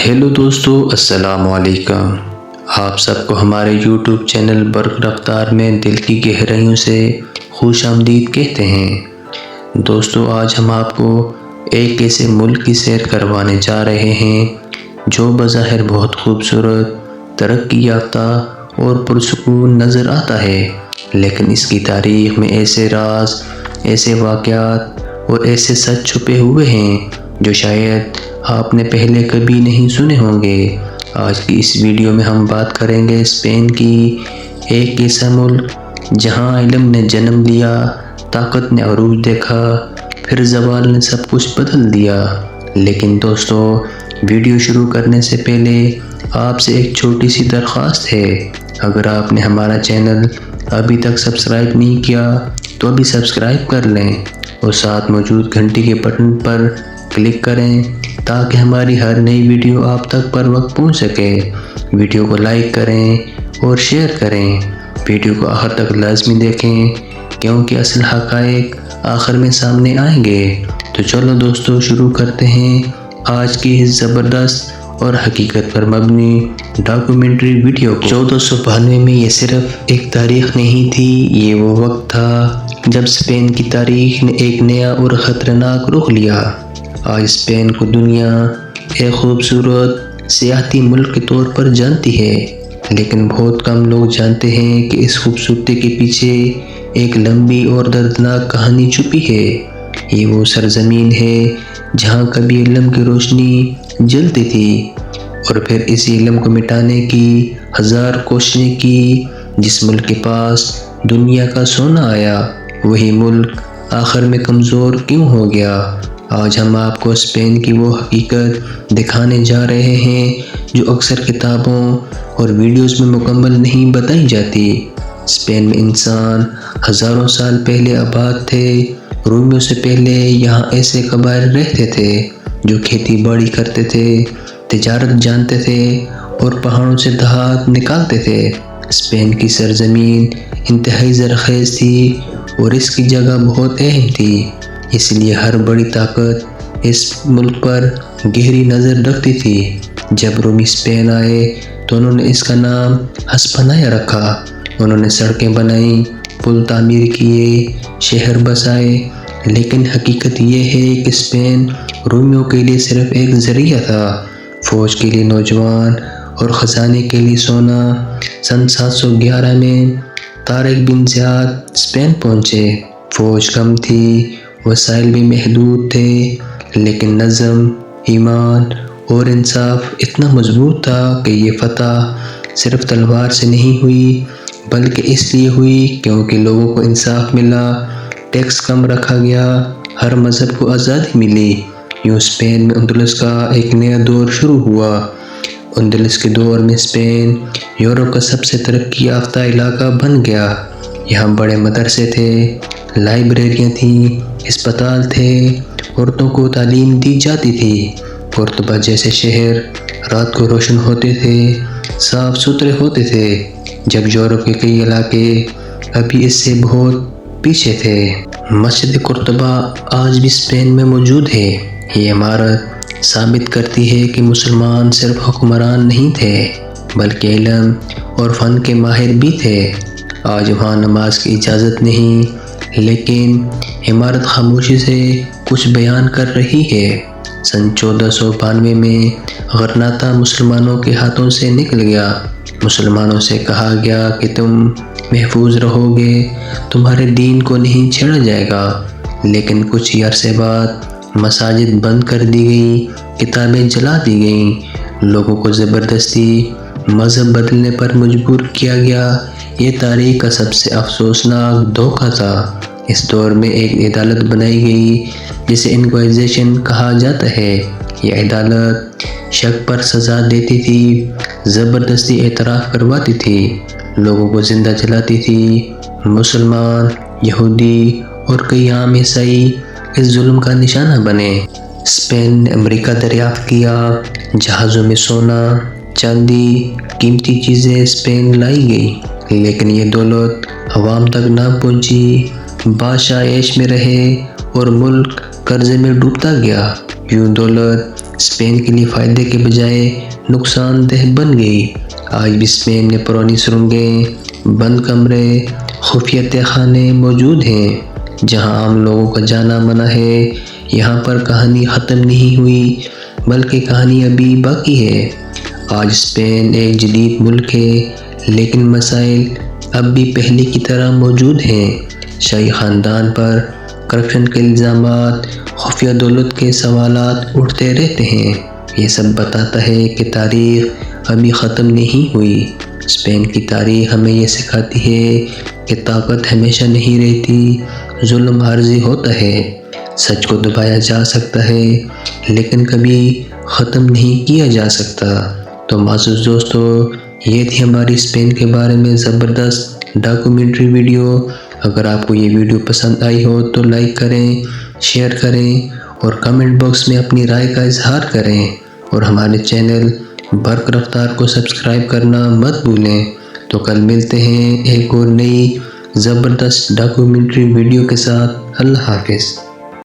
Hello دوستو، السلام علیکم۔ آپ سب کو ہمارے یوٹیوب چینل برق رفتار میں دل کی گہرائیوں سے خوش آمدید کہتے ہیں۔ دوستو، آج ہم آپ کو ایک ایسے ملک کی سیر کروانے جا رہے ہیں جو بظاہر بہت خوبصورت، ترقی یافتہ اور پرسکون نظر آتا ہے، لیکن اس کی تاریخ میں ایسے راز، ایسے واقعات اور ایسے سچ چھپے ہوئے ہیں جو شاید آپ نے پہلے کبھی نہیں سنے ہوں گے۔ آج کی اس ویڈیو میں ہم بات کریں گے اسپین کی، ایک ایسا ملک جہاں علم نے جنم لیا، طاقت نے عروج دیکھا، پھر زوال نے سب کچھ بدل دیا۔ لیکن دوستو، ویڈیو شروع کرنے سے پہلے آپ سے ایک چھوٹی سی درخواست ہے۔ اگر آپ نے ہمارا چینل ابھی تک سبسکرائب نہیں کیا تو ابھی سبسکرائب کر لیں اور ساتھ موجود گھنٹی کے بٹن پر کلک کریں تاکہ ہماری ہر نئی ویڈیو آپ تک پر وقت پہنچ سکے۔ ویڈیو کو لائک کریں اور شیئر کریں۔ ویڈیو کو آخر تک لازمی دیکھیں کیونکہ اصل حقائق آخر میں سامنے آئیں گے۔ تو چلو دوستو، شروع کرتے ہیں آج کی اس زبردست اور حقیقت پر مبنی ڈاکیومنٹری ویڈیو کو۔ 1492 میں یہ صرف ایک تاریخ نہیں تھی، یہ وہ وقت تھا جب اسپین کی تاریخ نے ایک نیا اور خطرناک رخ لیا۔ آج اسپین کو دنیا ایک خوبصورت سیاحتی ملک کے طور پر جانتی ہے، لیکن بہت کم لوگ جانتے ہیں کہ اس خوبصورتی کے پیچھے ایک لمبی اور دردناک کہانی چھپی ہے۔ یہ وہ سرزمین ہے جہاں کبھی علم کی روشنی جلتی تھی اور پھر اسی علم کو مٹانے کی ہزار کوششیں کی۔ جس ملک کے پاس دنیا کا سونا آیا، وہی ملک آخر میں کمزور کیوں ہو گیا؟ آج ہم آپ کو اسپین کی وہ حقیقت دکھانے جا رہے ہیں جو اکثر کتابوں اور ویڈیوز میں مکمل نہیں بتائی جاتی۔ اسپین میں انسان ہزاروں سال پہلے آباد تھے۔ رومیوں سے پہلے یہاں ایسے قبائل رہتے تھے جو کھیتی باڑی کرتے تھے، تجارت جانتے تھے اور پہاڑوں سے دھات نکالتے تھے۔ اسپین کی سرزمین انتہائی زرخیز تھی اور اس کی جگہ بہت اہم تھی، اس لیے ہر بڑی طاقت اس ملک پر گہری نظر رکھتی تھی۔ جب رومی اسپین آئے تو انہوں نے اس کا نام ہسپانیہ رکھا۔ انہوں نے سڑکیں بنائیں، پل تعمیر کیے، شہر بسائے، لیکن حقیقت یہ ہے کہ اسپین رومیوں کے لیے صرف ایک ذریعہ تھا، فوج کے لیے نوجوان اور خزانے کے لیے سونا۔ سن 711 میں طارق بن زیاد اسپین پہنچے۔ فوج کم تھی، وسائل بھی محدود تھے، لیکن نظم، ایمان اور انصاف اتنا مضبوط تھا کہ یہ فتح صرف تلوار سے نہیں ہوئی، بلکہ اس لیے ہوئی کیونکہ لوگوں کو انصاف ملا، ٹیکس کم رکھا گیا، ہر مذہب کو آزادی ملی۔ یوں اسپین میں اندلس کا ایک نیا دور شروع ہوا۔ اندلس کے دور میں اسپین یورپ کا سب سے ترقی یافتہ علاقہ بن گیا۔ یہاں بڑے مدرسے تھے، لائبریریاں تھیں، اسپتال تھے، عورتوں کو تعلیم دی جاتی تھی۔ قرطبہ جیسے شہر رات کو روشن ہوتے تھے، صاف ستھرے ہوتے تھے، جب یورپ کے کئی علاقے ابھی اس سے بہت پیچھے تھے۔ مسجد قرطبہ آج بھی اسپین میں موجود ہے۔ یہ عمارت ثابت کرتی ہے کہ مسلمان صرف حکمران نہیں تھے بلکہ علم اور فن کے ماہر بھی تھے۔ آج وہاں نماز کی اجازت نہیں، لیکن عمارت خاموشی سے کچھ بیان کر رہی ہے۔ سن 1492 میں غرناطہ مسلمانوں کے ہاتھوں سے نکل گیا۔ مسلمانوں سے کہا گیا کہ تم محفوظ رہو گے، تمہارے دین کو نہیں چھیڑا جائے گا، لیکن کچھ ہی عرصے بعد مساجد بند کر دی گئی، کتابیں جلا دی گئیں، لوگوں کو زبردستی مذہب بدلنے پر مجبور کیا گیا۔ یہ تاریخ کا سب سے افسوسناک دھوکہ تھا۔ اس دور میں ایک عدالت بنائی گئی جسے انکوائزیشن کہا جاتا ہے۔ یہ عدالت شک پر سزا دیتی تھی، زبردستی اعتراف کرواتی تھی، لوگوں کو زندہ جلاتی تھی۔ مسلمان، یہودی اور کئی عام عیسائی اس ظلم کا نشانہ بنے۔ اسپین نے امریکہ دریافت کیا، جہازوں میں سونا، چاندی، قیمتی چیزیں اسپین لائی گئی، لیکن یہ دولت عوام تک نہ پہنچی۔ بادشاہ عیش میں رہے اور ملک قرضے میں ڈوبتا گیا۔ یوں دولت اسپین کے لیے فائدے کے بجائے نقصان دہ بن گئی۔ آج بھی اسپین میں پرانی سرنگیں، بند کمرے، خفیہ تہہ خانے موجود ہیں جہاں عام لوگوں کا جانا منع ہے۔ یہاں پر کہانی ختم نہیں ہوئی بلکہ کہانی ابھی باقی ہے۔ آج اسپین ایک جدید ملک ہے لیکن مسائل اب بھی پہلے کی طرح موجود ہیں۔ شاہی خاندان پر کرپشن کے الزامات، خفیہ دولت کے سوالات اٹھتے رہتے ہیں۔ یہ سب بتاتا ہے کہ تاریخ ابھی ختم نہیں ہوئی۔ اسپین کی تاریخ ہمیں یہ سکھاتی ہے کہ طاقت ہمیشہ نہیں رہتی، ظلم عارضی ہوتا ہے۔ سچ کو دبایا جا سکتا ہے لیکن کبھی ختم نہیں کیا جا سکتا۔ تو معزز دوستو، یہ تھی ہماری اسپین کے بارے میں زبردست ڈاکومنٹری ویڈیو۔ اگر آپ کو یہ ویڈیو پسند آئی ہو تو لائک کریں، شیئر کریں اور کمنٹ باکس میں اپنی رائے کا اظہار کریں، اور ہمارے چینل برق رفتار کو سبسکرائب کرنا مت بھولیں۔ تو کل ملتے ہیں ایک اور نئی زبردست ڈاکومنٹری ویڈیو کے ساتھ۔ اللہ حافظ۔